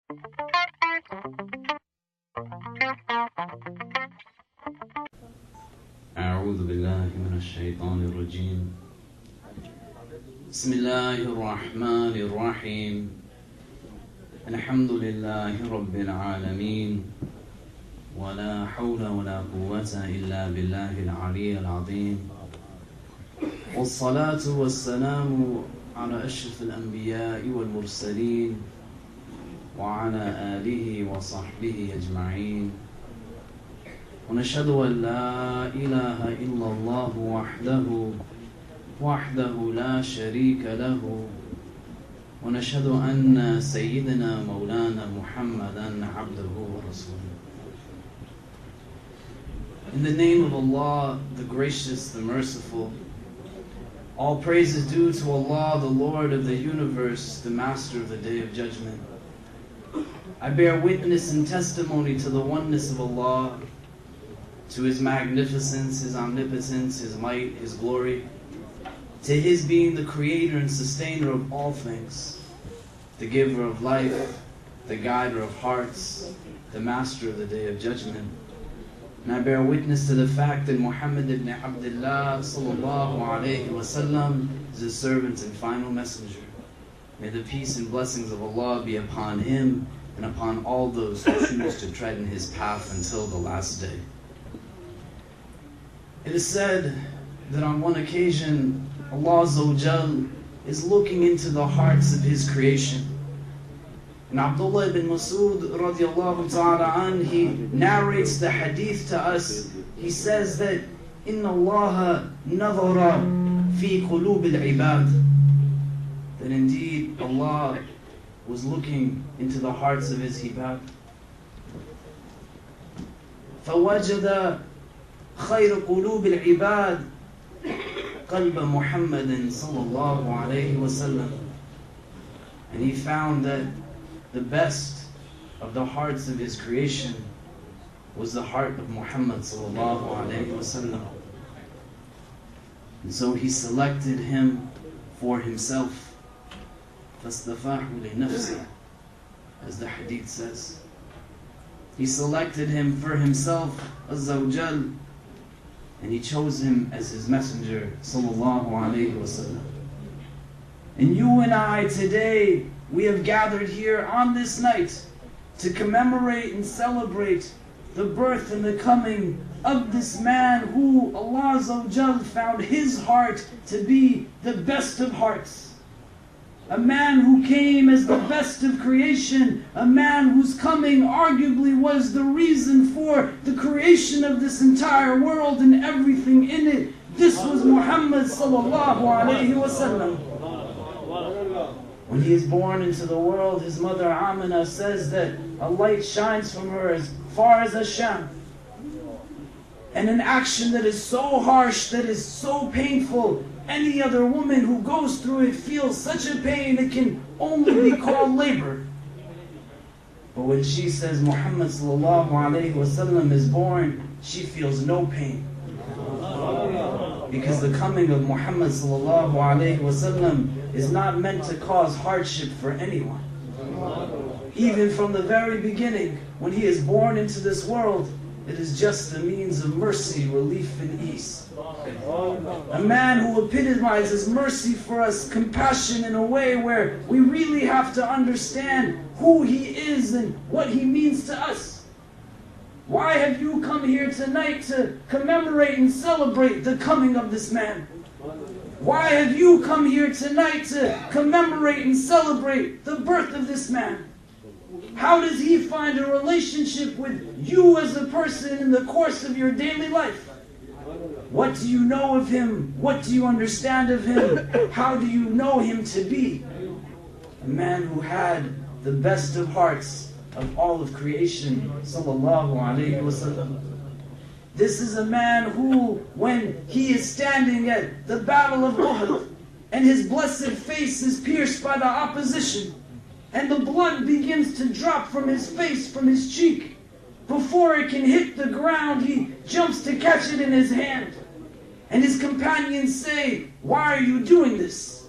أعوذ بالله من الشيطان الرجيم. بسم الله الرحمن الرحيم. الحمد لله رب العالمين، ولا حول ولا قوة إلا بالله العلي العظيم، والصلاة والسلام على أشرف الأنبياء والمرسلين وعلى آله وصحبه أجمعين. ونشهد أن لا إله إلا الله وحده لا شريك له، ونشهد أن سيدنا مولانا محمدا عبده ورسوله. In the name of Allah, the gracious, the merciful, all praise is due to Allah, the Lord of the universe, the master of the day of judgment. I bear witness and testimony to the oneness of Allah, to His magnificence, His omnipotence, His might, His glory, to His being the creator and sustainer of all things, the giver of life, the guider of hearts, the master of the day of judgment. And I bear witness to the fact that Muhammad ibn Abdullah sallallahu alayhi wasallam is His servant and final messenger. May the peace and blessings of Allah be upon him and upon all those who choose to tread in his path until the last day. It is said that on one occasion, Allah Azza wa Jal is looking into the hearts of His creation. And Abdullah ibn Mas'ud radiallahu ta'ala an, he narrates the hadith to us. He says that, Inna Allah nadhara fi qulub al-ibad. That indeed Allah was looking into the hearts of His ibad. فَوَجَدَ خَيْرُ قُلُوبِ الْعِبَادِ قَلْبَ مُحَمَّدٍ صَلَّى اللَّهُ عَلَيْهِ وَسَلَّمَ. And he found that the best of the hearts of His creation was the heart of Muhammad sallallahu alayhi wasallam. And so He selected him for Himself. فَاصْطَفَاهُ لِنَفْسِهِ, as the hadith says. He selected him for Himself, Azza wa Jal, and He chose him as His messenger, sallallahu alayhi wasallam. And you and I today, we have gathered here on this night to commemorate and celebrate the birth and the coming of this man who Allah Azza wa Jal found his heart to be the best of hearts. A man who came as the best of creation, a man whose coming arguably was the reason for the creation of this entire world and everything in it. This was Muhammad sallallahu alayhi wasallam. When he is born into the world, his mother Amina says that a light shines from her as far as Asham. And an action that is so harsh, that is so painful, any other woman who goes through it feels such a pain it can only be called labor. But when she says Muhammad sallallahu alayhi wasallam is born, she feels no pain. Because the coming of Muhammad sallallahu alayhi wasallam is not meant to cause hardship for anyone. Even from the very beginning, when he is born into this world, it is just a means of mercy, relief, and ease. A man who epitomizes mercy for us, compassion in a way where we really have to understand who he is and what he means to us. Why have you come here tonight to commemorate and celebrate the coming of this man? Why have you come here tonight to commemorate and celebrate the birth of this man? How does he find a relationship with you as a person in the course of your daily life? What do you know of him? What do you understand of him? How do you know him to be? A man who had the best of hearts of all of creation, sallallahu alayhi wasallam. This is a man who, when he is standing at the battle of Uhud, and his blessed face is pierced by the opposition, and the blood begins to drop from his face, from his cheek, before it can hit the ground, he jumps to catch it in his hand. And his companions say, "Why are you doing this?"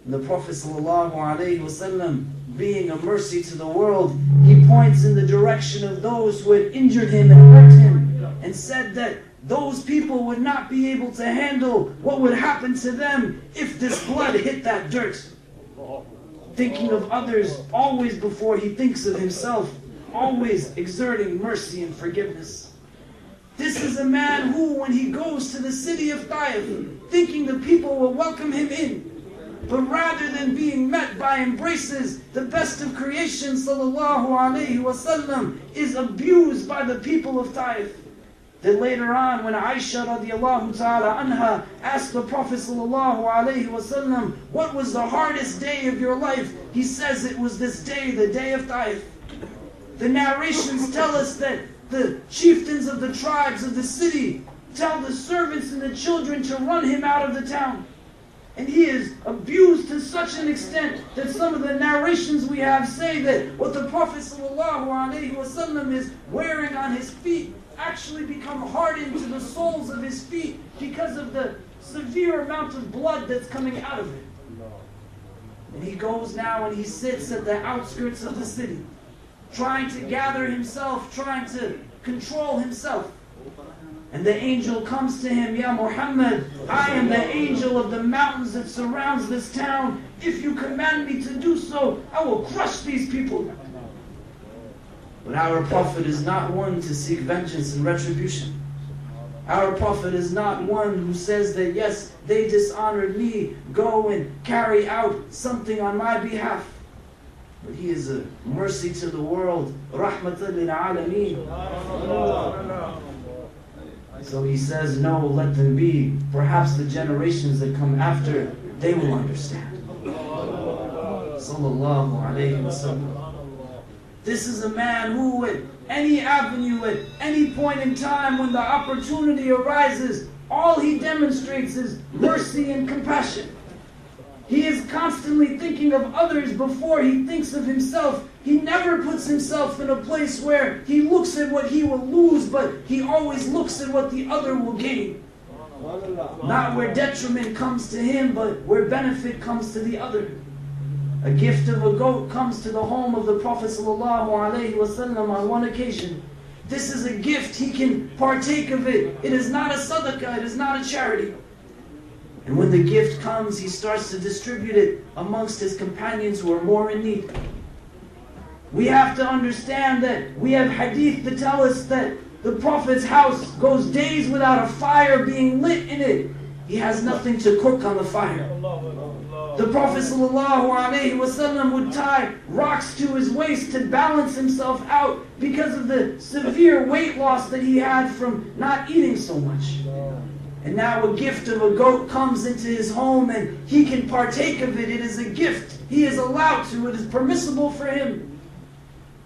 And the Prophet ﷺ being a mercy to the world, he points in the direction of those who had injured him and hurt him, and said that those people would not be able to handle what would happen to them if this blood hit that dirt. Thinking of others always before he thinks of himself, always exerting mercy and forgiveness. This is a man who, when he goes to the city of Taif, thinking the people will welcome him in, but rather than being met by embraces, the best of creation, sallallahu alayhi wasallam, is abused by the people of Taif. Then later on, when Aisha radiallahu ta'ala anha asked the Prophet sallallahu alayhi wasallam, what was the hardest day of your life? He says it was this day, the day of Taif. The narrations tell us that the chieftains of the tribes of the city tell the servants and the children to run him out of the town. And he is abused to such an extent that some of the narrations we have say that what the Prophet ﷺ is wearing on his feet actually become hardened to the soles of his feet because of the severe amount of blood that's coming out of it. And he goes now and he sits at the outskirts of the city, trying to gather himself, trying to control himself. And the angel comes to him, Ya Muhammad, I am the angel of the mountains that surrounds this town. If you command me to do so, I will crush these people. But our Prophet is not one to seek vengeance and retribution. Our Prophet is not one who says that, yes, they dishonored me, go and carry out something on my behalf. But he is a mercy to the world, rahmatan lil alameen. So he says, no, let them be. Perhaps the generations that come after, they will understand. Sallallahu alayhi wa sallam. This is a man who at any avenue, at any point in time when the opportunity arises, all he demonstrates is mercy and compassion. He is constantly thinking of others before he thinks of himself. He never puts himself in a place where he looks at what he will lose, but he always looks at what the other will gain. Not where detriment comes to him, but where benefit comes to the other. A gift of a goat comes to the home of the Prophet ﷺ on one occasion. This is a gift, he can partake of it. It is not a sadaqah, it is not a charity. And when the gift comes, he starts to distribute it amongst his companions who are more in need. We have to understand that we have hadith that tell us that the Prophet's house goes days without a fire being lit in it. He has nothing to cook on the fire. The Prophet ﷺ would tie rocks to his waist to balance himself out because of the severe weight loss that he had from not eating so much. And now a gift of a goat comes into his home and he can partake of it. It is a gift. He is allowed to. It is permissible for him.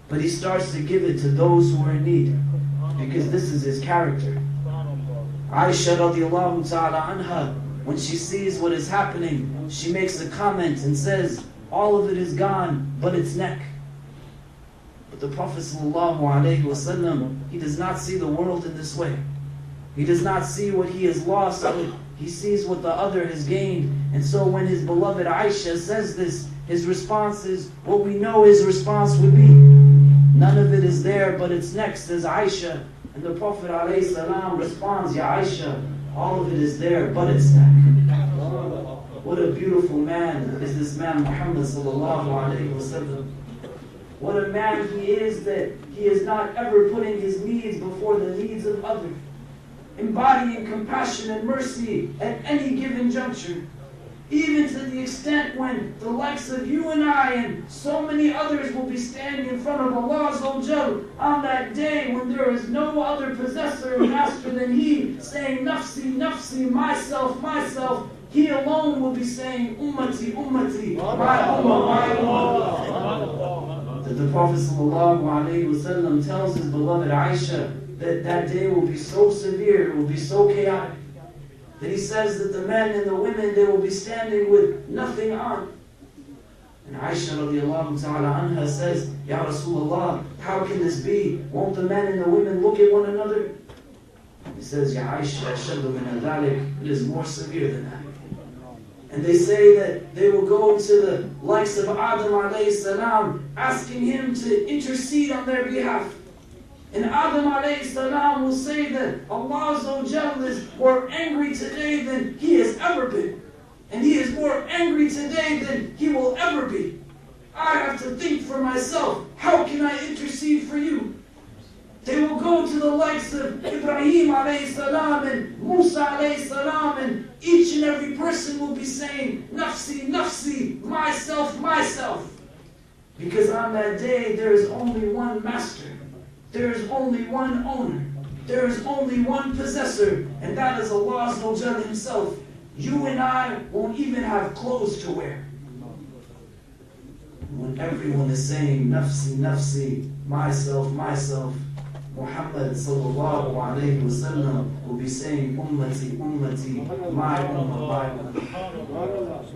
But he starts to give it to those who are in need because this is his character. Aisha radiallahu ta'ala anha, when she sees what is happening, she makes a comment and says, all of it is gone, but its neck. But the Prophet ﷺ, he does not see the world in this way. He does not see what he has lost, he sees what the other has gained. And so when his beloved Aisha says this, his response is, what we know his response would be, none of it is there, but its neck, says Aisha. And the Prophet ﷺ responds, Ya Aisha, all of it is there, but its neck. What a beautiful man is this man Muhammad sallallahu alayhi wa sallam. What a man he is that he is not ever putting his needs before the needs of others. Embodying compassion and mercy at any given juncture. Even to the extent when the likes of you and I and so many others will be standing in front of Allah Azza wa Jal on that day when there is no other possessor and master than He, saying, Nafsi, Nafsi, myself, myself. He alone will be saying, Ummati, Ummati, my Ummah, my Ummah. That the Prophet ﷺ tells his beloved Aisha that that day will be so severe, it will be so chaotic. That he says that the men and the women, they will be standing with nothing on. And Aisha radiallahu ta'ala anha says, Ya Rasulullah, how can this be? Won't the men and the women look at one another? He says, Ya Aisha, ashaddu min dhalik, it is more severe than that. And they say that they will go to the likes of Adam alayhi salam, asking him to intercede on their behalf. And Adam alayhi salam will say that Allah Azza wa Jal is more angry today than he has ever been. And he is more angry today than he will ever be. I have to think for myself, how can I intercede for you? They will go to the likes of Ibrahim alayhi salam and Musa alayhi salam, and each and every person will be saying, Nafsi, Nafsi, myself, myself. Because on that day there is only one master. There is only one owner. There is only one possessor, and that is Allah Azza wa Jalla Himself. You and I won't even have clothes to wear. When everyone is saying, Nafsi, Nafsi, myself, myself, Muhammad sallallahu alayhi wa sallam will be saying, Ummati, Ummati, my ummah, my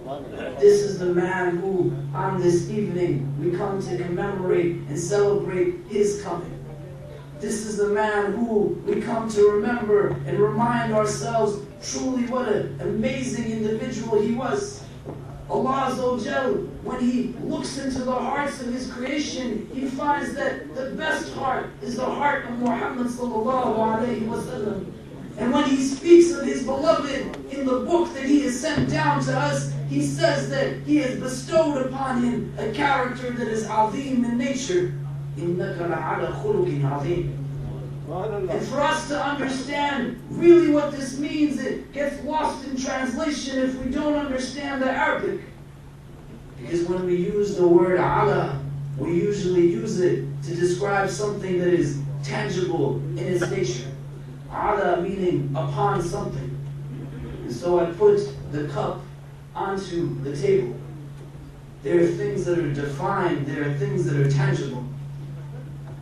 ummah. This is the man who, on this evening, we come to commemorate and celebrate his coming. This is the man who we come to remember and remind ourselves truly what an amazing individual he was. Allah Azza wa Jal, when He looks into the hearts of His creation, He finds that the best heart is the heart of Muhammad sallallahu alayhi wa sallam. And when He speaks of His beloved in the book that He has sent down to us, He says that He has bestowed upon him a character that is azim in nature. إِنَّكَ لَعَلَى خُلُقٍ عَظِيمٍ. And for us to understand really what this means, it gets lost in translation if we don't understand the Arabic. Because when we use the word ala, we usually use it to describe something that is tangible in its nature. Ala meaning upon something. And so I put the cup onto the table. There are things that are defined, there are things that are tangible.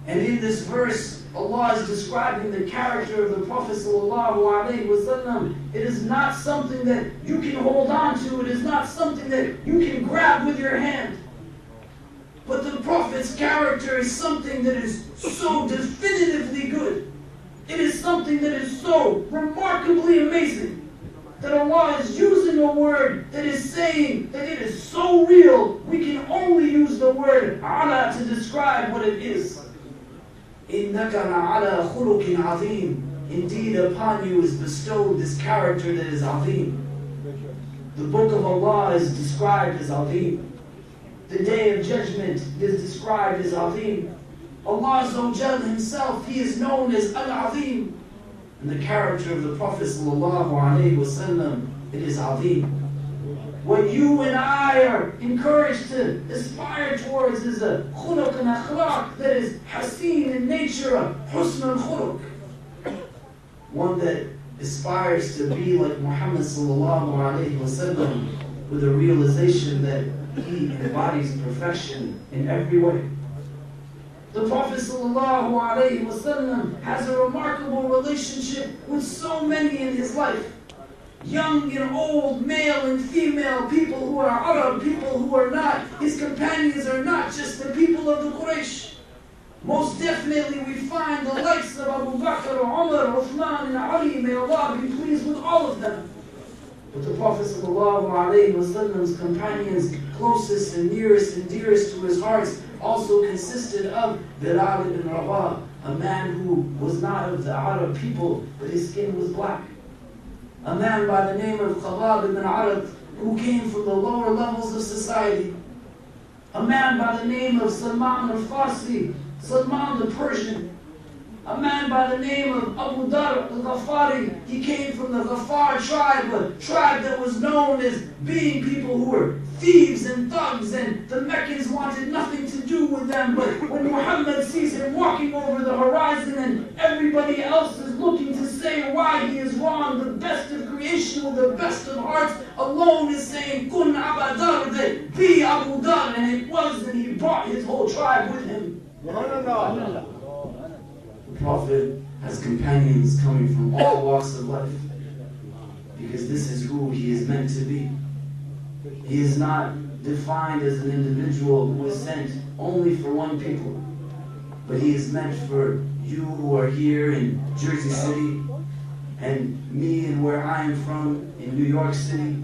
And in this verse, Allah is describing the character of the Prophet ﷺ. It is not something that you can hold on to. It is not something that you can grab with your hand. But the Prophet's character is something that is so definitively good. It is something that is so remarkably amazing that Allah is using a word that is saying that it is so real, we can only use the word ala to describe what it is. إِنَّكَ لَعَلَى خُلُقٍ عَظِيمٍ. Indeed, upon you is bestowed this character that is azim. The book of Allah is described as azim. The day of judgment is described as azim. Allah Azza wa Jalla Himself, He is known as Al-Azim. And the character of the Prophet sallallahu alayhi wa sallam, it is azim. What you and I are encouraged to aspire towards is a khuluq and akhlaq that is haseen in nature, a husn al-khuluq. One that aspires to be like Muhammad sallallahu alayhi wa sallam, with a realization that he embodies perfection in every way. The Prophet sallallahu alayhi wa sallam has a remarkable relationship with so many in his life. Young and old, male and female, people who are Arab, people who are not. His companions are not just the people of the Quraysh. Most definitely we find the likes of Abu Bakr, Umar, Uthman and Ali, may Allah be pleased with all of them. But the Prophet ﷺ's companions, closest and nearest and dearest to his hearts, also consisted of Bilal ibn Rabah, a man who was not of the Arab people, but his skin was black. A man by the name of Khalid ibn Arab, who came from the lower levels of society. A man by the name of Salman al-Farsi, Salman the Persian. A man by the name of Abu Dar al-Ghafari. He came from the Ghafar tribe, a tribe that was known as being people who were thieves and thugs, and the Meccans wanted nothing to do with them. But when Muhammad sees him walking over the horizon and everybody else is looking to say why he is wrong, the best of creation with the best of hearts alone is saying, Kun Abu Dar, that be Abu Dar, and it was, and he brought his whole tribe with him. The Prophet has companions coming from all walks of life, because this is who he is meant to be. He is not defined as an individual who is sent only for one people, but he is meant for you who are here in Jersey City, and me and where I am from in New York City,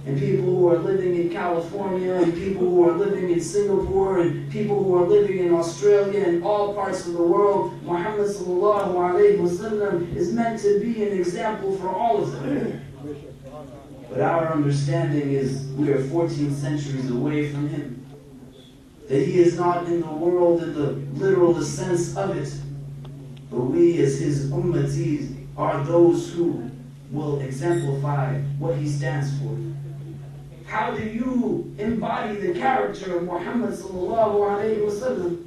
and people who are living in California, and people who are living in Singapore, and people who are living in Australia, and all parts of the world. Muhammad sallallahu alayhi wasallam is meant to be an example for all of them. But our understanding is we are 14 centuries away from him. That he is not in the world in the literal sense of it. But we as his ummatis are those who will exemplify what he stands for. How do you embody the character of Muhammad sallallahu alayhi wasallam?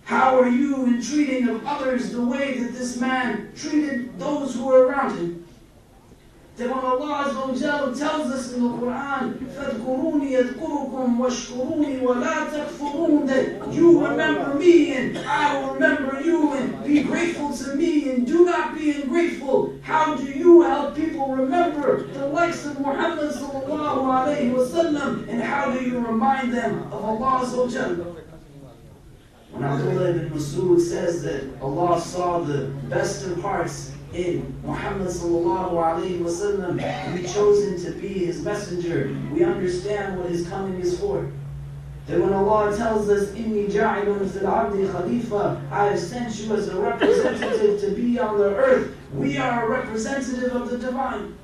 How are you in treating of others the way that this man treated those who were around him? That when Allah Azza wa Jalla tells us in the Quran, فَاذْكُرُونِي يَذْكُرُكُمْ وَاشْكُرُونِي وَلَا تَكْفُرُونَ, that you remember me and I will remember you, and be grateful to me and do not be ungrateful. How do you help people remember the likes of Muhammad sallallahu alayhi wasallam, and how do you remind them of Allah Azza wa Jalla? When Abdullah ibn Mas'ud says that Allah saw the best of hearts in Muhammad sallallahu alayhi wasallam, and he chose him to be his messenger, we understand what his coming is for. That when Allah tells us, إِنِّي جَاعِلٌ فِي الْعَبْدِ خَلِيفَةً, I have sent you as a representative to be on the earth, we are a representative of the divine.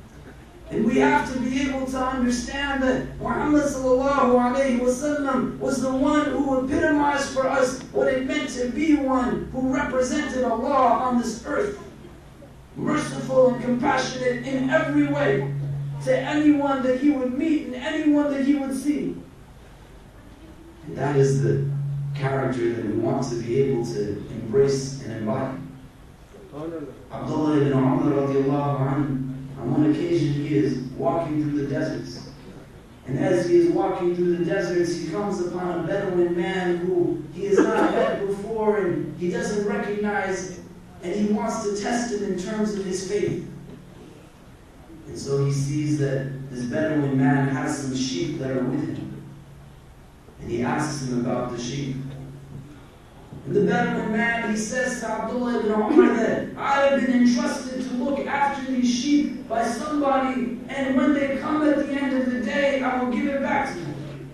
And we have to be able to understand that Muhammad sallallahu alayhi wasallam was the one who epitomized for us what it meant to be one who represented Allah on this earth. Merciful and compassionate in every way to anyone that he would meet and anyone that he would see. And that is the character that we want to be able to embrace and embody. Abdullah ibn Umar radiallahu anhu, on one occasion he is walking through the deserts. And as he is walking through the deserts, he comes upon a Bedouin man who he has not met before, and he doesn't recognize, and he wants to test him in terms of his faith. And so he sees that this Bedouin man has some sheep that are with him. And he asks him about the sheep. And the Bedouin man, he says to Abdullah ibn Umar that I have been entrusted to look after these sheep by somebody, and when they come at the end of the day, I will give it back to them.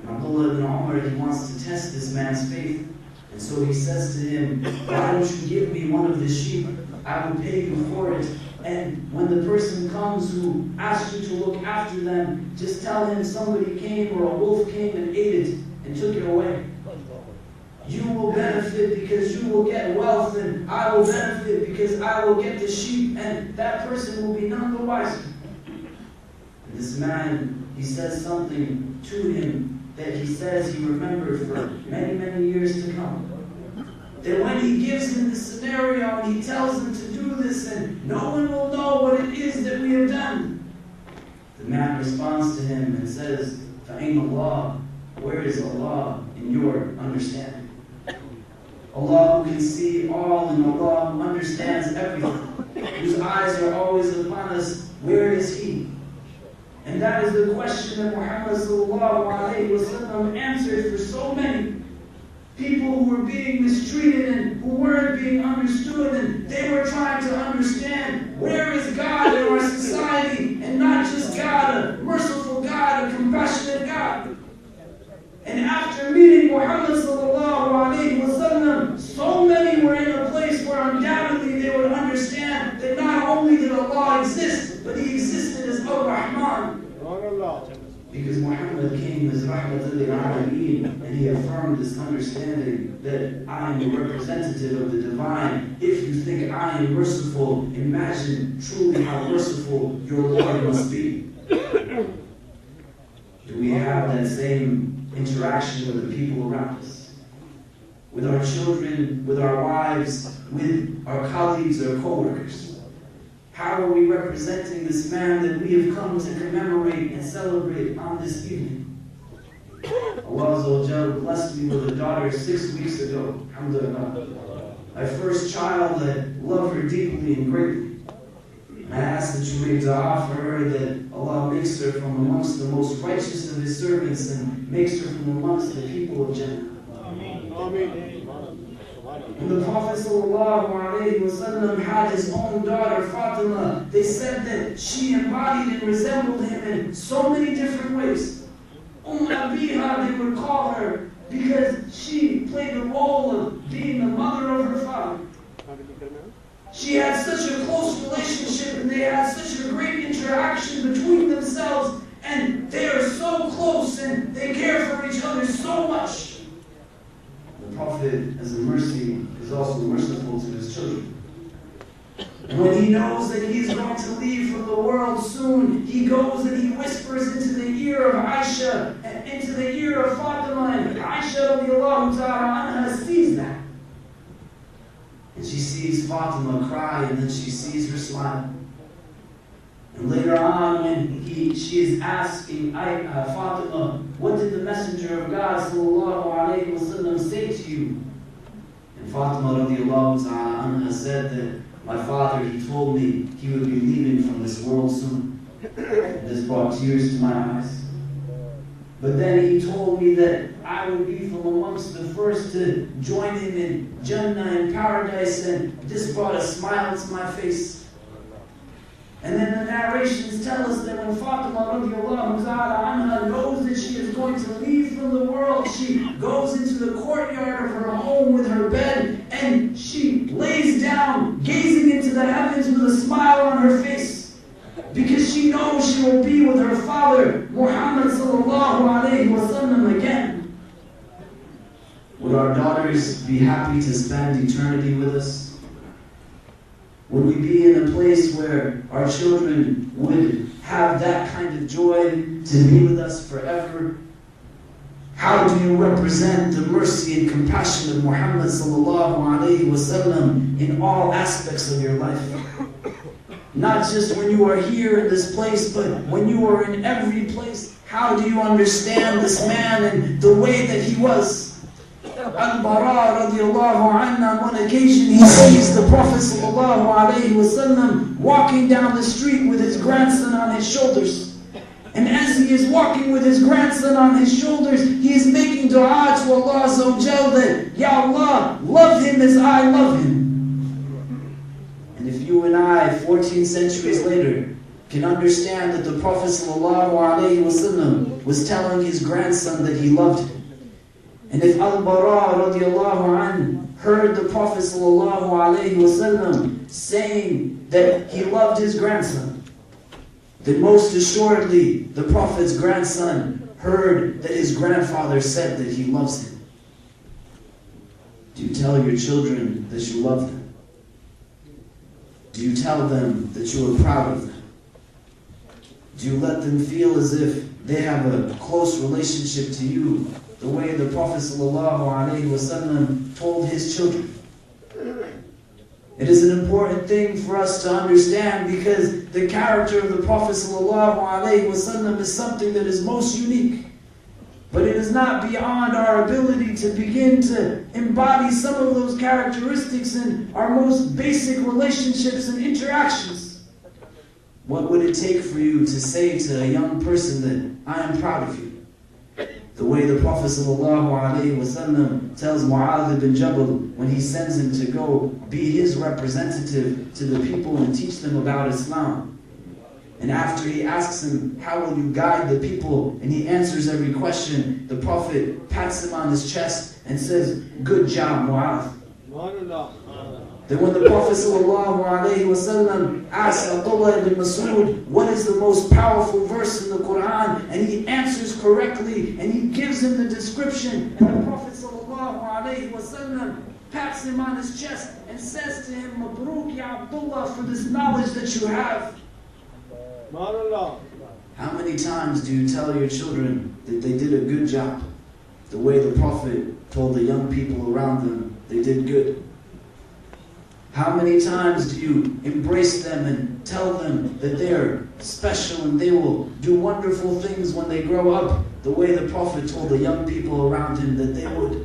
And Abdullah ibn Umar, he wants to test this man's faith. And so he says to him, why don't you give me one of the sheep? I will pay you for it. And when the person comes who asks you to look after them, just tell him somebody came or a wolf came and ate it and took it away. You will benefit because you will get wealth, and I will benefit because I will get the sheep, and that person will be none the wiser. And this man, he says something to him that he says he remembered for many, many years to come. That when he gives him the scenario and he tells him to do this, and no one will know what it is that we have done, the man responds to him and says, فَأَيْنَ اللَّهِ, where is Allah in your understanding? Allah who can see all, and Allah who understands everything, whose eyes are always upon us, where is He? And that is the question that Muhammad sallallahu alayhi wasallam answered for so many people who were being mistreated and who weren't being understood, and they were trying to understand where is God in our society, and not just God, a merciful God, a compassionate God. And after meeting Muhammad sallallahu alayhi wasallam, so many were in a place where undoubtedly they would understand that not only did Allah exist, but He existed as Ar-Rahman. Because Muhammad came as Rahmatul lil Alameen, and he affirmed this understanding that I am a representative of the divine. If you think I am merciful, imagine truly how merciful your Lord must be. Do we have that same interaction with the people around us? With our children, with our wives, with our colleagues or co-workers? How are we representing this man that we have come to commemorate and celebrate on this evening? Allah Azza wa Jalla blessed me with a daughter 6 weeks ago. Alhamdulillah. My first child, I love her deeply and greatly. I ask that you make dua for her, that Allah makes her from amongst the most righteous of His servants and makes her from amongst the people of Jannah. Ameen. When the Prophet ﷺ had his own daughter, Fatima, they said that she embodied and resembled him in so many different ways. Abiha, they would call her, because she played the role of being the mother of her father. She had such a close relationship and they had such a great interaction between themselves, and they are so close and they care for each other so much. The Prophet, as a mercy, is also merciful to his children. And when he knows that he's going to leave from the world soon, he goes and he whispers into the ear of Aisha and into the ear of Fatima, and Aisha radiallahu ta'ala anha sees that. And she sees Fatima cry, and then she sees her smile. And later on, when she is asking Fatima, what did the Messenger of God sallallahu alayhi wasallam say to you? And Fatima radiallahu ta'ala anha said that my father, he told me he would be leaving from this world soon. And this brought tears to my eyes. But then he told me that I would be from amongst the first to join him in Jannah, in paradise, and this brought a smile to my face. And then the narrations tell us that when Fatima radiallahu ta'ala anha knows that she is going to leave from the world, she goes into the courtyard of her home with her bed, and she lays down, gazing into the heavens with a smile on her face. Because she knows she will be with her father, Muhammad sallallahu alayhi wa sallam, again. Would our daughters be happy to spend eternity with us? Would we be in a place where our children would have that kind of joy to be with us forever? How do you represent the mercy and compassion of Muhammad sallallahu alayhi wa sallam in all aspects of your life? Not just when you are here in this place, but when you are in every place. How do you understand this man and the way that he was? Al-Bara radiallahu anhu, on one occasion he sees the Prophet sallallahu alayhi wasallam walking down the street with his grandson on his shoulders. And as he is walking with his grandson on his shoulders, he is making dua to Allah Azza wa Jal that, Ya Allah, love him as I love him. And if you and I, 14 centuries later, can understand that the Prophet ﷺ was telling his grandson that he loved him, and if Al-Bara radiallahu anhu heard the Prophet ﷺ saying that he loved his grandson, then most assuredly the Prophet's grandson heard that his grandfather said that he loves him. Do you tell your children that you love them? Do you tell them that you are proud of them? Do you let them feel as if they have a close relationship to you, the way the Prophet ﷺ told his children? It is an important thing for us to understand, because the character of the Prophet ﷺ is something that is most unique. But it is not beyond our ability to begin to embody some of those characteristics in our most basic relationships and interactions. What would it take for you to say to a young person that I am proud of you? The way the Prophet ﷺ tells Mu'adh ibn Jabal when he sends him to go be his representative to the people and teach them about Islam. And after he asks him, how will you guide the people? And he answers every question. The Prophet pats him on his chest and says, good job, Mu'adh. Then when the Prophet ﷺ asks Abdullah ibn Mas'ud, what is the most powerful verse in the Quran? And he answers correctly, and he gives him the description. And the Prophet ﷺ pats him on his chest and says to him, Mabruk ya Abdullah, for this knowledge that you have. How many times do you tell your children that they did a good job? The way the Prophet told the young people around them, they did good. How many times do you embrace them and tell them that they are special and they will do wonderful things when they grow up, the way the Prophet told the young people around him that they would?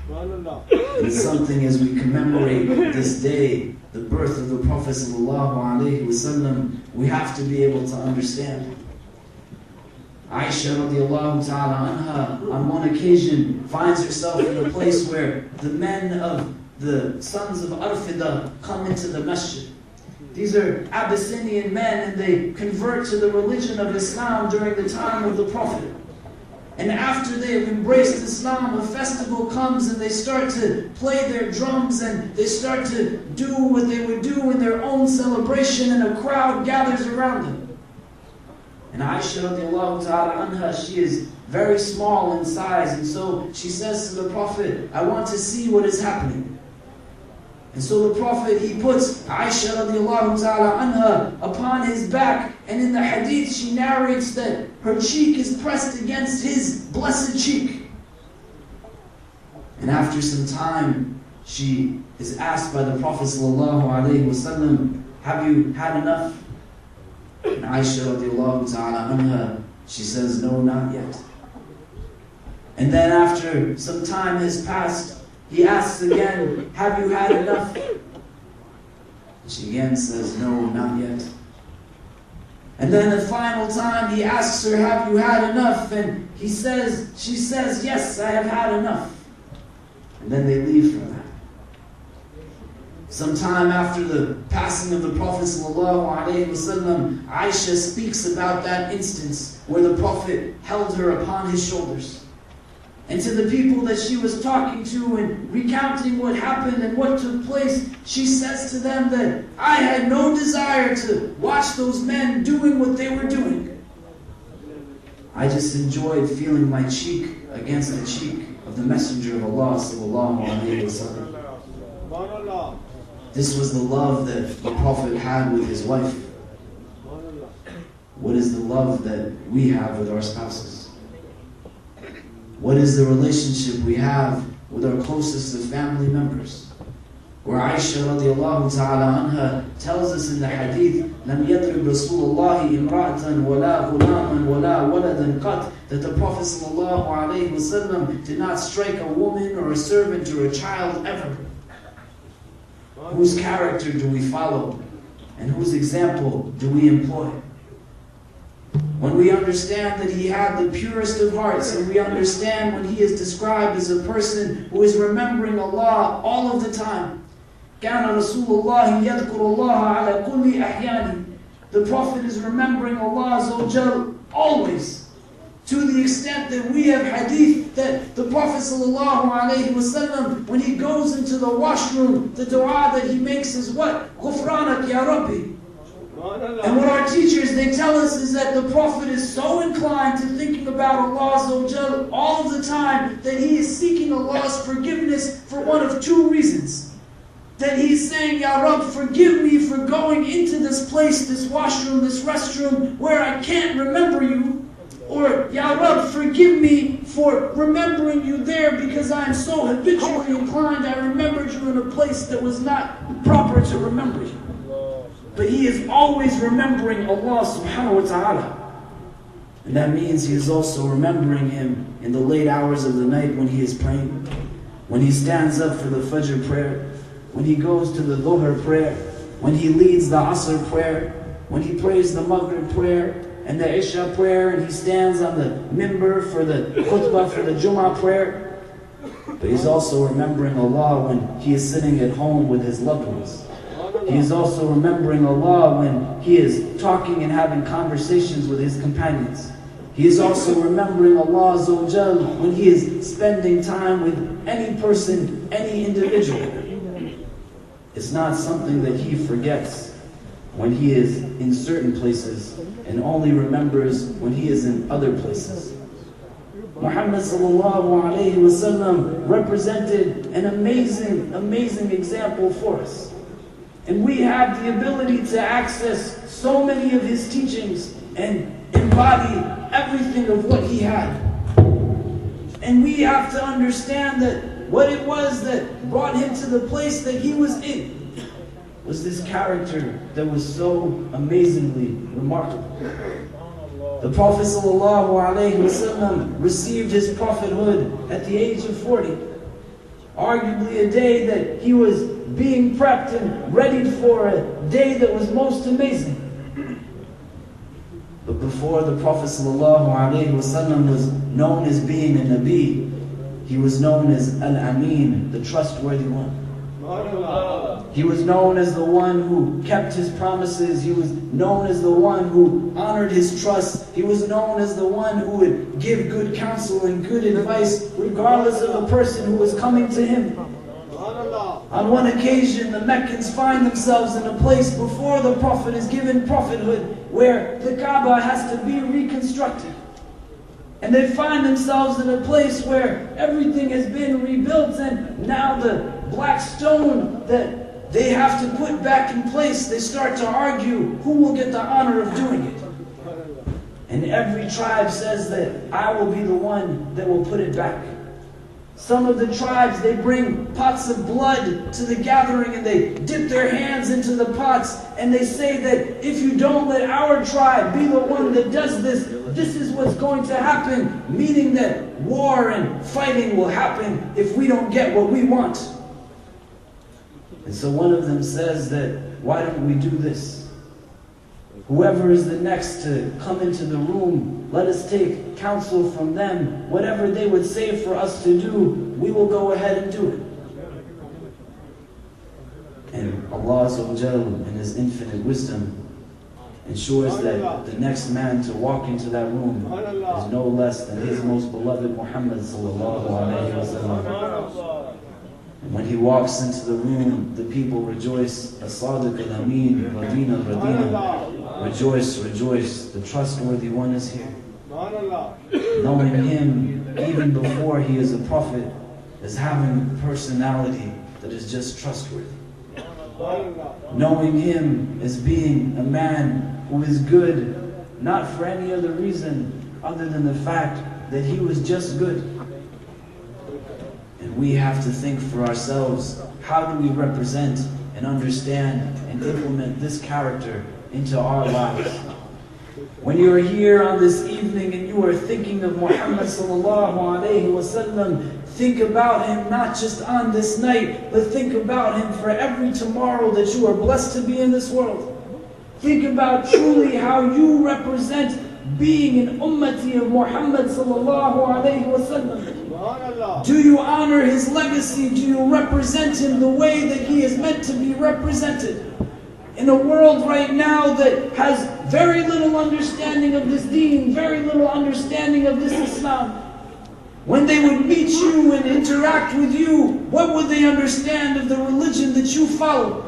And something as we commemorate this day, the birth of the Prophet ﷺ, we have to be able to understand. Aisha radiallahu ta'ala anha on one occasion finds herself in a place where the men of the sons of Arfida come into the masjid. These are Abyssinian men, and they convert to the religion of Islam during the time of the Prophet. And after they have embraced Islam, a festival comes and they start to play their drums and they start to do what they would do in their own celebration, and a crowd gathers around them. And Aisha radiallahu ta'ala anha, she is very small in size, and so she says to the Prophet, I want to see what is happening. And so the Prophet, he puts Aisha radiallahu ta'ala anha upon his back, and in the hadith she narrates that her cheek is pressed against his blessed cheek. And after some time, she is asked by the Prophet sallallahu alaihi wasallam, have you had enough? And Aisha radiallahu ta'ala anha, she says, no, not yet. And then after some time has passed, he asks again, have you had enough? And she again says, no, not yet. And then the final time he asks her, have you had enough? And she says, yes, I have had enough. And then they leave from that. Sometime after the passing of the Prophet ﷺ, Aisha speaks about that instance where the Prophet held her upon his shoulders. And to the people that she was talking to and recounting what happened and what took place, she says to them that I had no desire to watch those men doing what they were doing. I just enjoyed feeling my cheek against the cheek of the Messenger of Allah sallallahu alaihi wasallam. This was the love that the Prophet had with his wife. What is the love that we have with our spouses? What is the relationship we have with our closest of family members? Where Aisha radiallahu ta'ala anha tells us in the hadith, لَمْ يَضْرِبْ رَسُولُ اللَّهِ إِمْرَأَةً وَلَا غُلَامًا وَلَا وَلَدًا قَطْ, that the Prophet sallallahu alayhi wasallam did not strike a woman or a servant or a child ever. Whose character do we follow? And whose example do we employ? When we understand that he had the purest of hearts, and we understand when he is described as a person who is remembering Allah all of the time. كَانَ رَسُولُ اللَّهِ يَذْكُرُ اللَّهَ عَلَى كُلِّ أَحْيَانٍ. The Prophet is remembering Allah Azza wa Jal always. To the extent that we have hadith that the Prophet sallallahu alaihi wasallam, when he goes into the washroom, the dua that he makes is what? غُفْرَانَكْ يَا رَبِّي. And what our teachers, they tell us is that the Prophet is so inclined to thinking about Allah Azza wa Jal all of the time that he is seeking Allah's forgiveness for one of two reasons. That he's saying, Ya Rabb, forgive me for going into this place, this washroom, this restroom, where I can't remember you. Or, Ya Rabb, forgive me for remembering you there because I am so habitually inclined. I remembered you in a place that was not proper to remember you. But he is always remembering Allah subhanahu wa ta'ala. And that means he is also remembering him in the late hours of the night when he is praying, when he stands up for the Fajr prayer, when he goes to the Dhuhr prayer, when he leads the Asr prayer, when he prays the Maghrib prayer and the Isha prayer, and he stands on the mimbar for the khutbah, for the Jummah prayer. But he's also remembering Allah when he is sitting at home with his loved ones. He is also remembering Allah when he is talking and having conversations with his companions. He is also remembering Allah Azza wa Jal when he is spending time with any person, any individual. It's not something that he forgets when he is in certain places and only remembers when he is in other places. Muhammad sallallahu alayhi wa sallam represented an amazing, amazing example for us. And we have the ability to access so many of his teachings and embody everything of what he had. And we have to understand that what it was that brought him to the place that he was in was this character that was so amazingly remarkable. The Prophet ﷺ received his prophethood at the age of 40. Arguably a day that he was being prepped and readied for, a day that was most amazing. But before the Prophet ﷺ was known as being a nabi, he was known as al-Amin, the trustworthy one. He was known as the one who kept his promises. He was known as the one who honored his trust. He was known as the one who would give good counsel and good advice regardless of the person who was coming to him. On one occasion, the Meccans find themselves in a place before the Prophet is given prophethood where the Kaaba has to be reconstructed. And they find themselves in a place where everything has been rebuilt, and now the black stone that they have to put back in place, they start to argue who will get the honor of doing it. And every tribe says that I will be the one that will put it back. Some of the tribes, they bring pots of blood to the gathering and they dip their hands into the pots and they say that if you don't let our tribe be the one that does this, this is what's going to happen, meaning that war and fighting will happen if we don't get what we want. And so one of them says that, why don't we do this? Whoever is the next to come into the room, let us take counsel from them. Whatever they would say for us to do, we will go ahead and do it. And Allah Azza wa Jal, in His infinite wisdom, ensures that the next man to walk into that room is no less than His most beloved Muhammad sallallahu alayhi wa sallam. And when he walks into the room, the people rejoice. As-Sadiq al-Amin, Radina, Radina. Rejoice, rejoice, the trustworthy one is here. Knowing him, even before he is a prophet, as having a personality that is just trustworthy. Knowing him as being a man who is good, not for any other reason other than the fact that he was just good. And we have to think for ourselves, how do we represent and understand and implement this character into our lives? When you are here on this evening and you are thinking of Muhammad sallallahu alayhi wa sallam, think about him not just on this night, but think about him for every tomorrow that you are blessed to be in this world. Think about truly how you represent being an ummati of Muhammad sallallahu alayhi wa sallam. Do you honor his legacy? Do you represent him the way that he is meant to be represented? In a world right now that has very little understanding of this deen, very little understanding of this Islam, when they would meet you and interact with you, what would they understand of the religion that you follow?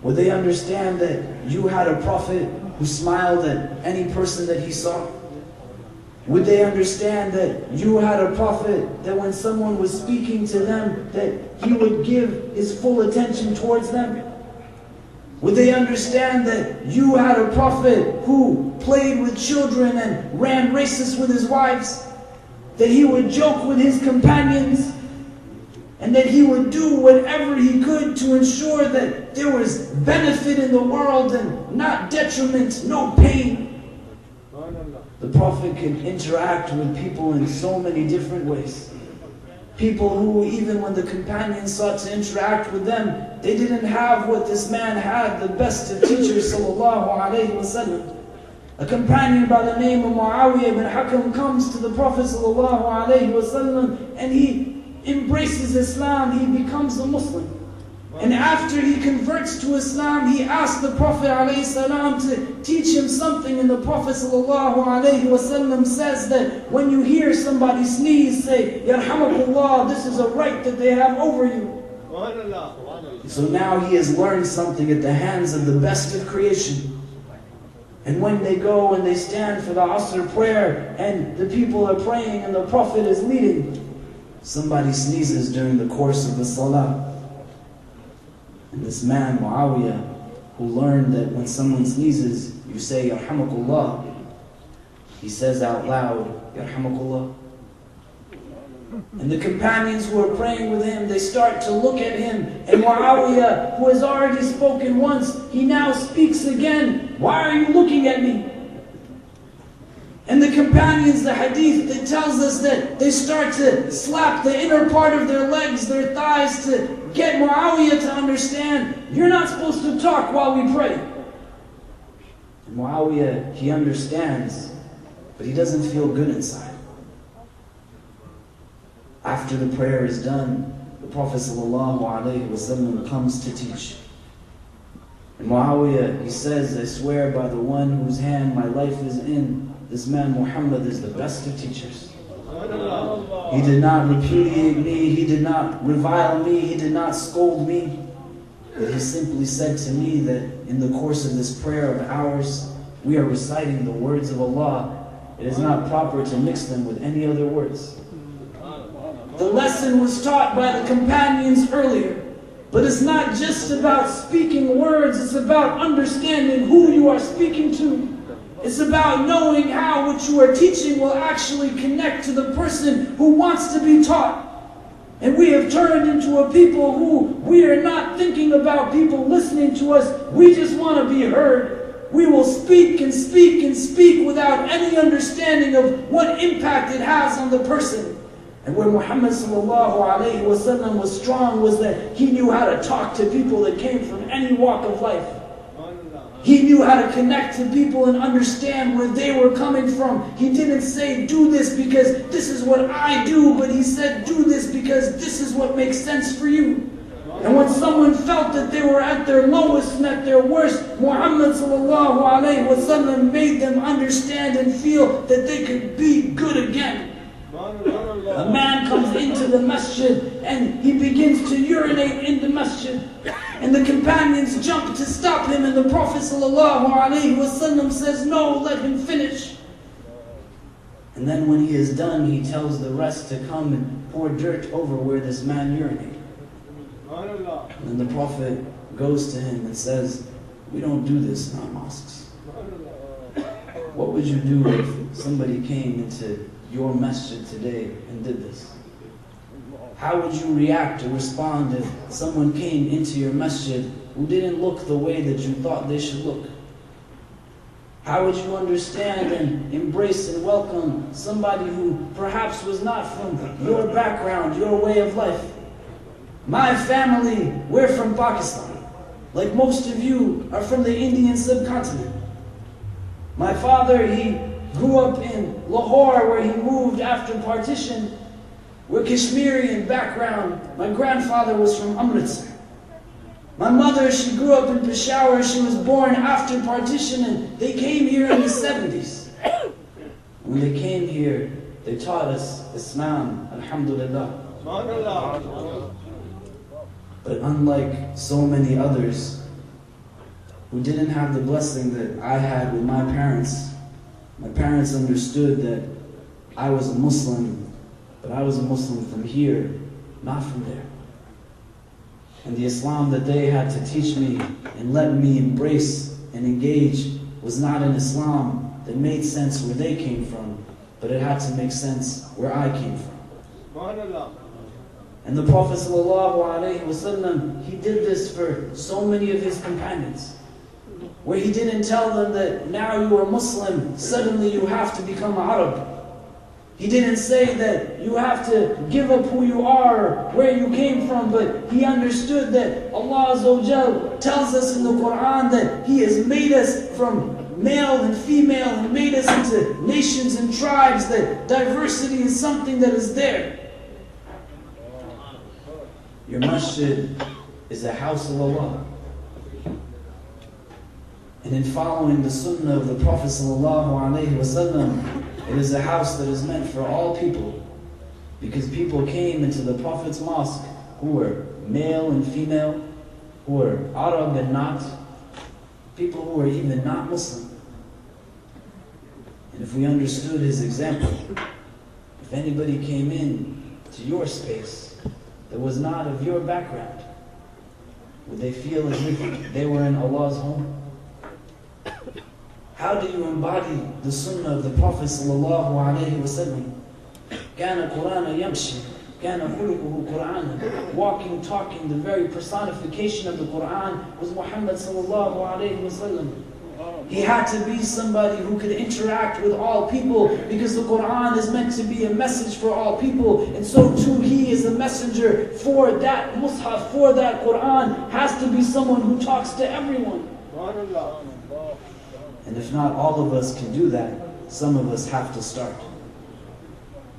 Would they understand that you had a prophet who smiled at any person that he saw? Would they understand that you had a prophet that when someone was speaking to them, that he would give his full attention towards them? Would they understand that you had a prophet who played with children and ran races with his wives? That he would joke with his companions? And that he would do whatever he could to ensure that there was benefit in the world and not detriment, no pain? The Prophet could interact with people in so many different ways. People who, even when the companions sought to interact with them, they didn't have what this man had, the best of teachers, sallallahu alayhi wa sallam. A companion by the name of Muawiyah ibn Hakam comes to the Prophet sallallahu alayhi wa sallam and he embraces Islam, he becomes a Muslim. And after he converts to Islam, he asks the Prophet ﷺ to teach him something. And the Prophet ﷺ says that when you hear somebody sneeze, say, Yarhamakullah, this is a right that they have over you. So now he has learned something at the hands of the best of creation. And when they go and they stand for the Asr prayer, and the people are praying and the Prophet is leading, somebody sneezes during the course of the Salah. And this man, Muawiyah, who learned that when someone sneezes, you say, Yarhamakullah, he says out loud, Yarhamakullah. And the companions who are praying with him, they start to look at him. And Muawiyah, who has already spoken once, he now speaks again. Why are you looking at me? And the companions, the hadith that tells us that they start to slap the inner part of their legs, their thighs, to get Muawiyah to understand, you're not supposed to talk while we pray. And Muawiyah, he understands, but he doesn't feel good inside. After the prayer is done, the Prophet ﷺ comes to teach. And Muawiyah, he says, I swear by the one whose hand my life is in, this man Muhammad is the best of teachers. He did not repudiate me, he did not revile me, he did not scold me. But he simply said to me that in the course of this prayer of ours, we are reciting the words of Allah. It is not proper to mix them with any other words. The lesson was taught by the companions earlier. But it's not just about speaking words, it's about understanding who you are speaking to. It's about knowing how what you are teaching will actually connect to the person who wants to be taught. And we have turned into a people who we are not thinking about people listening to us. We just want to be heard. We will speak and speak and speak without any understanding of what impact it has on the person. And where Muhammad ﷺ was strong was that he knew how to talk to people that came from any walk of life. He knew how to connect to people and understand where they were coming from. He didn't say, do this because this is what I do, but he said, do this because this is what makes sense for you. And when someone felt that they were at their lowest and at their worst, Muhammad ﷺ made them understand and feel that they could be good again. A man comes into the masjid and he begins to urinate in the masjid. And the companions jump to stop him, and the Prophet ﷺ says, no, let him finish. And then when he is done, he tells the rest to come and pour dirt over where this man urinated. And then the Prophet goes to him and says, we don't do this in our mosques. What would you do if somebody came into your masjid today and did this? How would you react or respond if someone came into your masjid who didn't look the way that you thought they should look? How would you understand and embrace and welcome somebody who perhaps was not from your background, your way of life? My family, we're from Pakistan. Like most of you are from the Indian subcontinent. My father, he grew up in Lahore, where he moved after partition. We're Kashmiri in background. My grandfather was from Amritsar. My mother, she grew up in Peshawar. She was born after partition, and they came here in the 70s. When they came here, they taught us Islam, alhamdulillah. But unlike so many others who didn't have the blessing that I had with my parents understood that I was a Muslim, but I was a Muslim from here, not from there. And the Islam that they had to teach me and let me embrace and engage was not an Islam that made sense where they came from, but it had to make sense where I came from. And the Prophet ﷺ, he did this for so many of his companions, where he didn't tell them that now you are Muslim, suddenly you have to become Arab. He didn't say that you have to give up who you are, where you came from, but he understood that Allah Azza wa Jal tells us in the Quran that He has made us from male and female and made us into nations and tribes, that diversity is something that is there. Your masjid is a house of Allah. And in following the sunnah of the Prophet ﷺ, it is a house that is meant for all people. Because people came into the Prophet's mosque who were male and female, who were Arab and not, people who were even not Muslim. And if we understood his example, if anybody came in to your space that was not of your background, would they feel as if they were in Allah's home? How do you embody the sunnah of the Prophet ﷺ? كَانَ قُرْآنَ يَمْشِي كَانَ خُلُقُهُ قُرْآنًا. Walking, talking, the very personification of the Qur'an was Muhammad ﷺ. He had to be somebody who could interact with all people, because the Qur'an is meant to be a message for all people, and so too he is a messenger for that mushaf, for that Qur'an, has to be someone who talks to everyone. And if not all of us can do that, some of us have to start.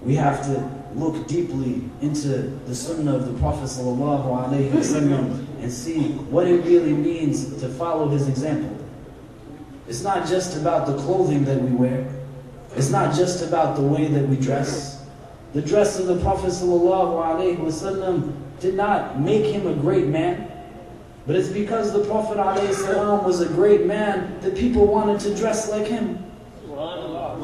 We have to look deeply into the sunnah of the Prophet ﷺ and see what it really means to follow his example. It's not just about the clothing that we wear. It's not just about the way that we dress. The dress of the Prophet ﷺ did not make him a great man, but it's because the Prophet ﷺ was a great man that people wanted to dress like him.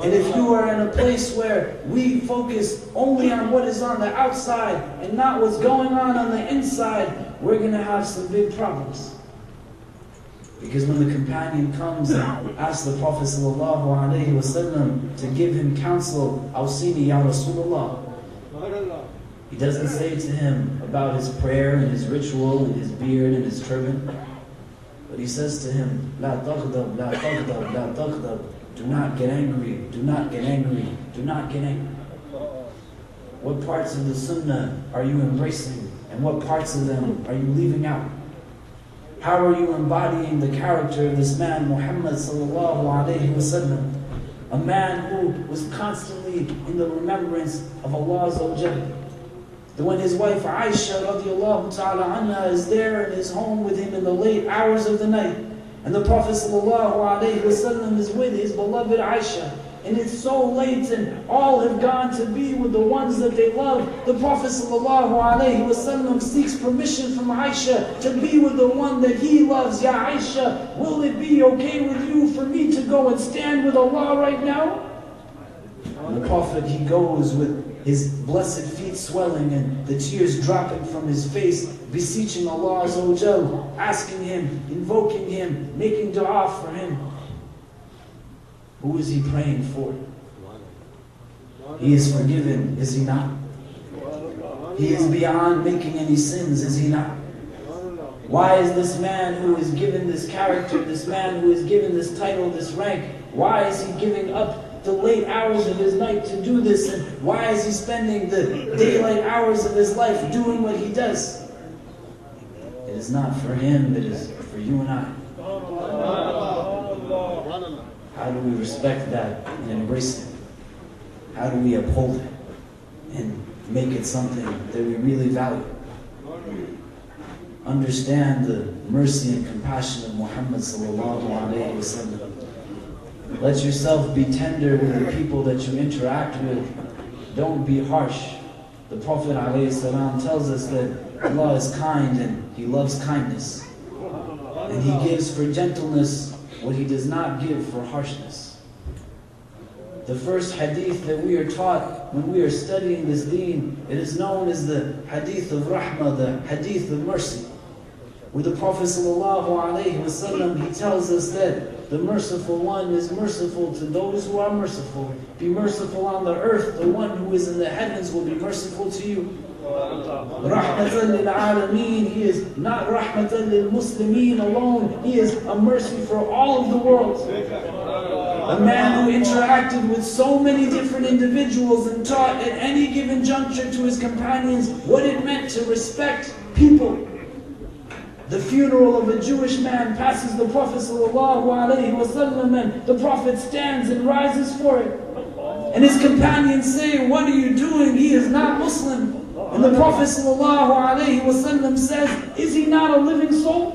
And if you are in a place where we focus only on what is on the outside and not what's going on the inside, we're going to have some big problems. Because when the companion comes and asks the Prophet ﷺ to give him counsel, Awsini ya Rasulullah, he doesn't say to him about his prayer and his ritual and his beard and his turban, but he says to him, La taghdab, la taghdab, la taghdab. Do not get angry, do not get angry, do not get angry. What parts of the sunnah are you embracing, and what parts of them are you leaving out? How are you embodying the character of this man, Muhammad sallallahu alayhi wasallam? A man who was constantly in the remembrance of Allah Azza wa Jalla. That when his wife Aisha radiallahu ta'ala anha is there in his home with him in the late hours of the night, and the Prophet ﷺ is with his beloved Aisha, and it's so late and all have gone to be with the ones that they love, the Prophet ﷺ seeks permission from Aisha to be with the one that he loves. Ya Aisha, will it be okay with you for me to go and stand with Allah right now? And the Prophet, he goes with his blessed feet swelling and the tears dropping from his face, beseeching Allah Azza wa Jal, asking him, invoking him, making dua for him. Who is he praying for? He is forgiven, is he not? He is beyond making any sins, is he not? Why is this man who is given this character, this man who is given this title, this rank, why is he giving up the late hours of his night to do this, and why is he spending the daylight hours of his life doing what he does? It is not for him, it is for you and I. How do we respect that and embrace it? How do we uphold it and make it something that we really value? Understand the mercy and compassion of Muhammad sallallahu alayhi wa sallam. Let yourself be tender with the people that you interact with. Don't be harsh. The Prophet ﷺ tells us that Allah is kind and He loves kindness. And He gives for gentleness what He does not give for harshness. The first hadith that we are taught when we are studying this deen, it is known as the hadith of rahmah, the hadith of mercy. Where the Prophet ﷺ, he tells us that the merciful one is merciful to those who are merciful. Be merciful on the earth, the one who is in the heavens will be merciful to you. Rahmatan lil alameen, he is not rahmatan lil muslimeen alone, he is a mercy for all of the world. A man who interacted with so many different individuals and taught at any given juncture to his companions what it meant to respect people. The funeral of a Jewish man passes the Prophet ﷺ, and the Prophet stands and rises for it. And his companions say, what are you doing? He is not Muslim. And the Prophet ﷺ says, is he not a living soul?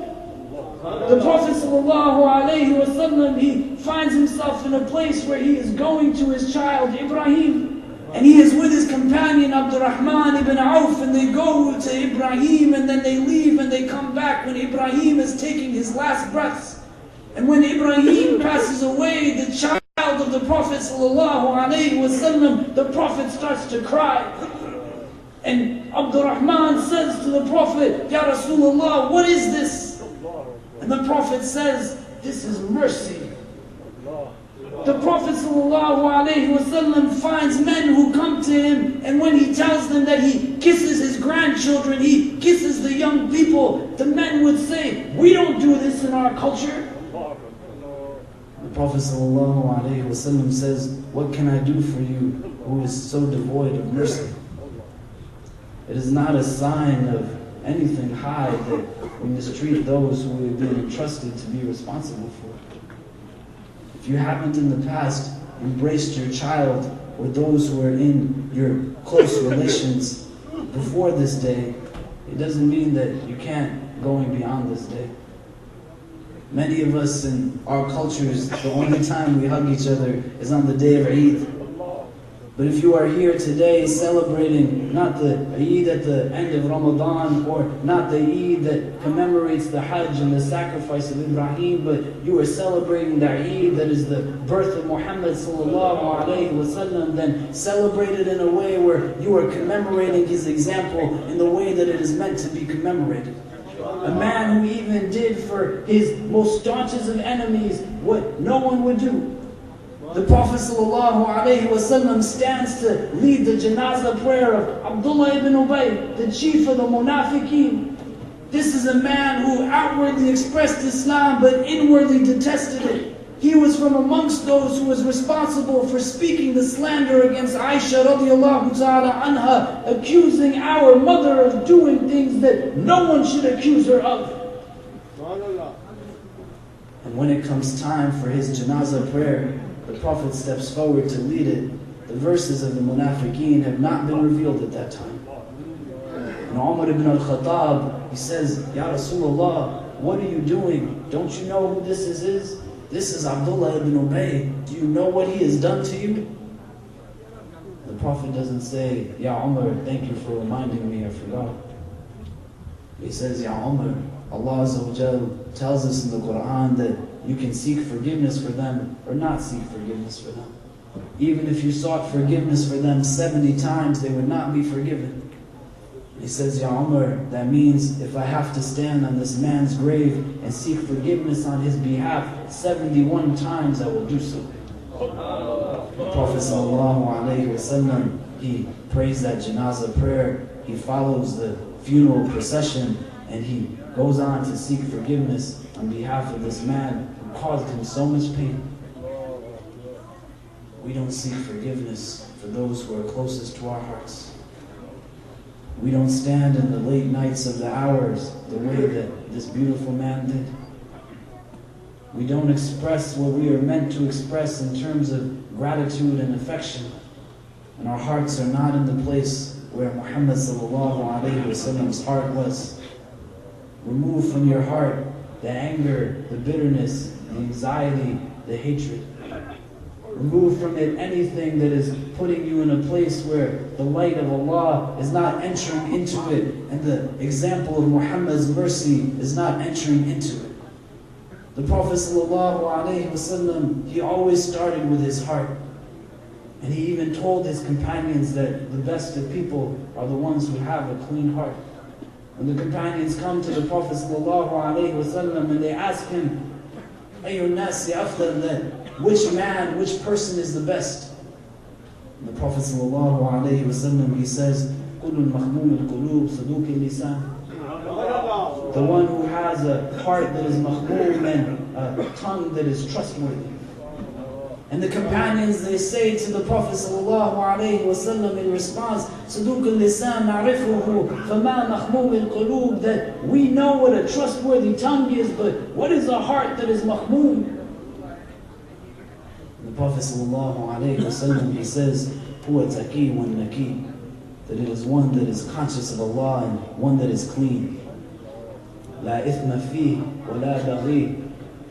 The Prophet ﷺ, he finds himself in a place where he is going to his child Ibrahim. And he is with his companion Abdurrahman ibn Auf, and they go to Ibrahim and then they leave and they come back when Ibrahim is taking his last breaths. And when Ibrahim passes away, the child of the Prophet ﷺ, the Prophet starts to cry. And Abdurrahman says to the Prophet, Ya Rasulullah, what is this? And the Prophet says, this is mercy. The Prophet ﷺ finds men who come to him, and when he tells them that he kisses his grandchildren, he kisses the young people, the men would say, we don't do this in our culture. The Prophet ﷺ says, what can I do for you who is so devoid of mercy? It is not a sign of anything high that we mistreat those who have been entrusted to be responsible for. If if you haven't in the past embraced your child or those who are in your close relations before this day, it doesn't mean that you can't going beyond this day. Many of us in our cultures, the only time we hug each other is on the day of Eid. But if you are here today celebrating not the Eid at the end of Ramadan, or not the Eid that commemorates the Hajj and the sacrifice of Ibrahim, but you are celebrating the Eid that is the birth of Muhammad sallallahu alayhi wasallam, then celebrate it in a way where you are commemorating his example in the way that it is meant to be commemorated. A man who even did for his most staunchest of enemies what no one would do. The Prophet ﷺ stands to lead the janazah prayer of Abdullah ibn Ubay, the chief of the munafiqeen. This is a man who outwardly expressed Islam but inwardly detested it. He was from amongst those who was responsible for speaking the slander against Aisha radiallahu ta'ala anha, accusing our mother of doing things that no one should accuse her of. And when it comes time for his janazah prayer, the Prophet steps forward to lead it. The verses of the munafiqeen have not been revealed at that time. And Umar ibn al-Khattab, he says, Ya Rasulullah, what are you doing? Don't you know who this is? This is Abdullah ibn Ubay. Do you know what he has done to you? The Prophet doesn't say, Ya Umar, thank you for reminding me, I forgot. He says, Ya Umar, Allah Azza wa Jal tells us in the Quran that you can seek forgiveness for them or not seek forgiveness for them. Even if you sought forgiveness for them 70 times, they would not be forgiven. He says, Ya Umar, that means if I have to stand on this man's grave and seek forgiveness on his behalf 71 times, I will do so. The Prophet ﷺ, he prays that janazah prayer, he follows the funeral procession, and he goes on to seek forgiveness on behalf of this man who caused him so much pain. We don't seek forgiveness for those who are closest to our hearts. We don't stand in the late nights of the hours the way that this beautiful man did. We don't express what we are meant to express in terms of gratitude and affection. And our hearts are not in the place where Muhammad sallallahu alayhi wasallam's heart was. Remove from your heart the anger, the bitterness, the anxiety, the hatred. Remove from it anything that is putting you in a place where the light of Allah is not entering into it, and the example of Muhammad's mercy is not entering into it. The Prophet ﷺ, he always started with his heart. And he even told his companions that the best of people are the ones who have a clean heart. When the companions come to the Prophet ﷺ and they ask him, Ayyun nasi afdal, that which man, which person is the best? And the Prophet ﷺ, he says, Kulul mahmum al-qulub saduq al-lisan. The one who has a heart that is mahmum and a tongue that is trustworthy. And the companions, they say to the Prophet ﷺ in response, Saduq al-lisan na'rifuhu, fama mahmum al-qulub, that we know what a trustworthy tongue is, but what is a heart that is mahmum? The Prophet ﷺ, he says, huwa taqi wa naqi, that it is one that is conscious of Allah and one that is clean. La ithma fi wa la baghi,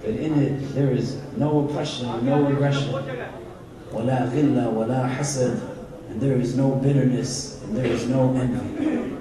that in it there is no oppression, no aggression. Wa la ghilla wa la hasad, and there is no bitterness, and there is no envy.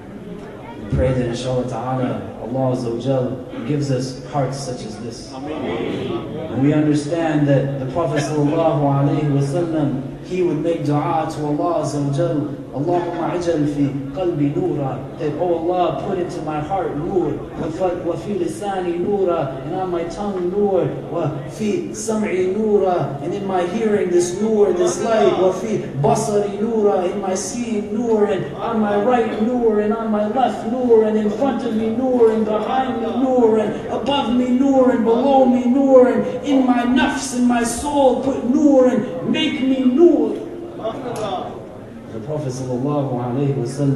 We pray that inshallah ta'ala, Allah Azza wa Jal gives us hearts such as this. And we understand that the Prophet ﷺ, he would make dua to Allah Azza wa Jal, Allahumma ajal fi qalbi noora, that, oh Allah, put into my heart noor, wa fi lisani noora, and on my tongue noor, wa fi sam'i noora, and in my hearing this noor, this light, wa fi basari noora, in my seeing noor, and on my right noor, and on my left noor, and in front of me noor, and behind me noor, and above me noor, and below me noor, and in my nafs, in my soul, put noor, and make me noor. The Prophet ﷺ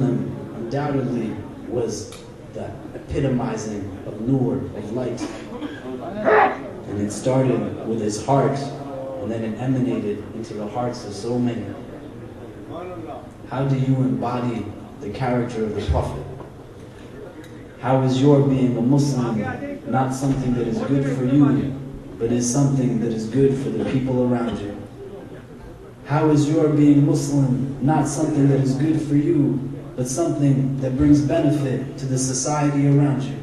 undoubtedly was the epitomizing of nur, of light. And it started with his heart. and then it emanated into the hearts of so many. How do you embody the character of the Prophet? How is your being a Muslim not something that is good for you, but is something that is good for the people around you? How is your being Muslim not something that is good for you, but something that brings benefit to the society around you?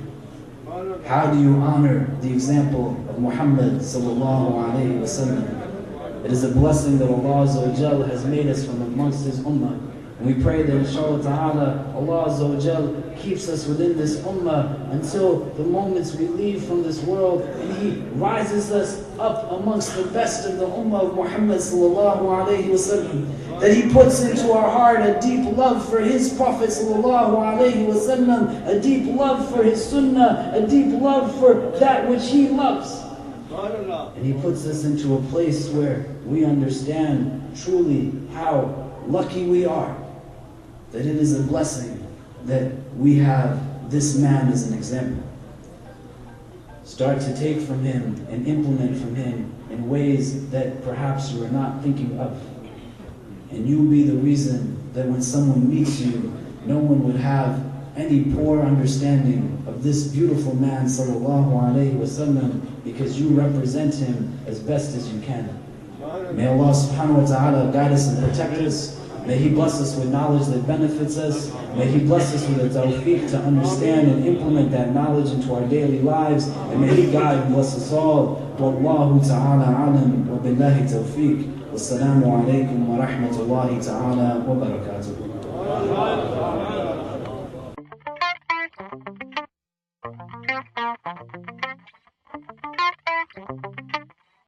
How do you honor the example of Muhammad sallallahu alayhi wa sallam? It is a blessing that Allah Azza wa Jal has made us from amongst His ummah. And we pray that inshallah ta'ala, Allah Azza wa Jal keeps us within this ummah until the moments we leave from this world, and He rises us up amongst the best of the ummah of Muhammad sallallahu alayhi wa sallam. That He puts into our heart a deep love for His Prophet sallallahu alayhi wa sallam, a deep love for His sunnah, a deep love for that which He loves. And He puts us into a place where we understand truly how lucky we are, that it is a blessing that we have this man as an example. Start to take from him and implement from him in ways that perhaps you are not thinking of. And you be the reason that when someone meets you, no one would have any poor understanding of this beautiful man sallallahu alayhi wa sallam, because you represent him as best as you can. May Allah subhanahu wa ta'ala guide us and protect us. May He bless us with knowledge that benefits us. May He bless us with the tawfiq to understand and implement that knowledge into our daily lives. And may He guide and bless us all. Wallahu ta'ala alam wa billahi tawfiq. Wassalamu alaikum wa rahmatullahi ta'ala wa barakatuh.